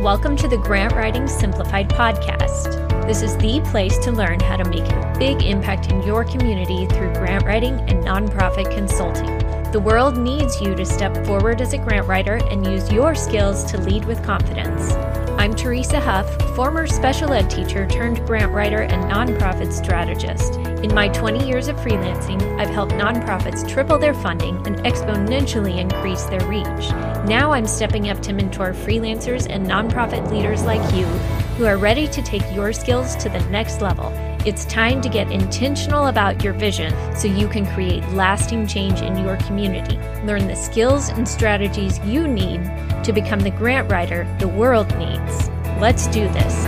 Welcome to the Grant Writing Simplified podcast. This is the place to learn how to make a big impact in your community through grant writing and nonprofit consulting. The world needs you to step forward as a grant writer and use your skills to lead with confidence. I'm Teresa Huff, former special ed teacher turned grant writer and nonprofit strategist. In my 20 years of freelancing, I've helped nonprofits triple their funding and exponentially increase their reach. Now I'm stepping up to mentor freelancers and nonprofit leaders like you who are ready to take your skills to the next level. It's time to get intentional about your vision so you can create lasting change in your community. Learn the skills and strategies you need to become the grant writer the world needs. Let's do this.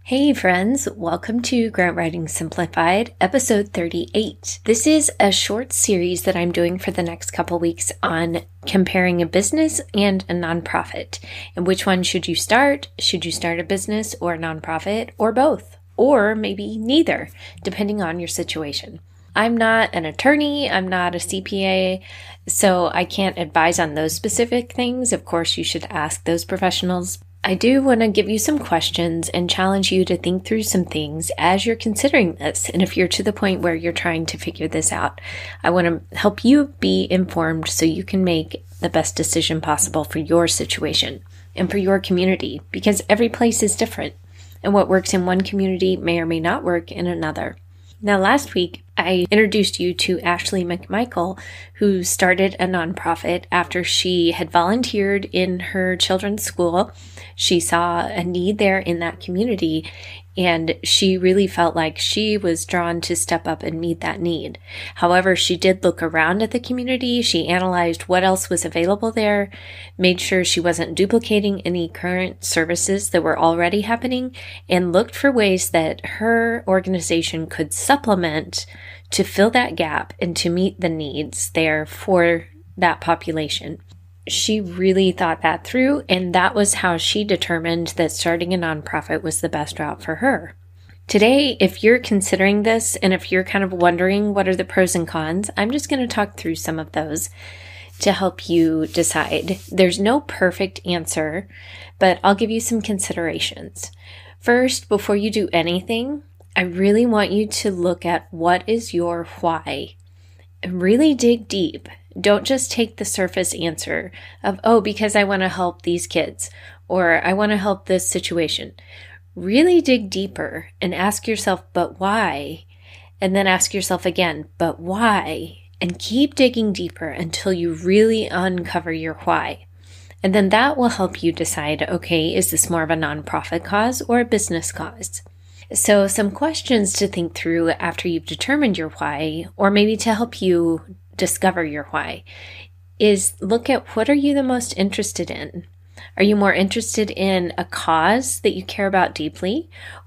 Hey friends, welcome to Grant Writing Simplified, episode 38. This is a short series that I'm doing for the next couple weeks on comparing a business and a nonprofit. And which one should you start? Should you start a business or a nonprofit or both? Or maybe neither, depending on your situation. I'm not an attorney, I'm not a CPA, so I can't advise on those specific things. Of course, you should ask those professionals. I do want to give you some questions and challenge you to think through some things as you're considering this. And if you're to the point where you're trying to figure this out, I want to help you be informed so you can make the best decision possible for your situation and for your community, because every place is different. And what works in one community may or may not work in another. Now, last week, I introduced you to Ashley McMichael, who started a nonprofit after she had volunteered in her children's school. She saw a need there in that community, and she really felt like she was drawn to step up and meet that need. However, she did look around at the community. She analyzed what else was available there, made sure she wasn't duplicating any current services that were already happening, and looked for ways that her organization could supplement to fill that gap and to meet the needs there for that population. She really thought that through, and that was how she determined that starting a nonprofit was the best route for her. Today, if you're considering this and if you're kind of wondering what are the pros and cons, I'm just going to talk through some of those to help you decide. There's no perfect answer, but I'll give you some considerations. First, before you do anything, I really want you to look at what is your why and really dig deep. Don't just take the surface answer of, oh, because I want to help these kids or I want to help this situation. Really dig deeper and ask yourself, but why? And then ask yourself again, but why? And keep digging deeper until you really uncover your why. And then that will help you decide, okay, is this more of a nonprofit cause or a business cause? So some questions to think through after you've determined your why, or maybe to help you discover your why, is look at what are you the most interested in? Are you more interested in a cause that you care about deeply, or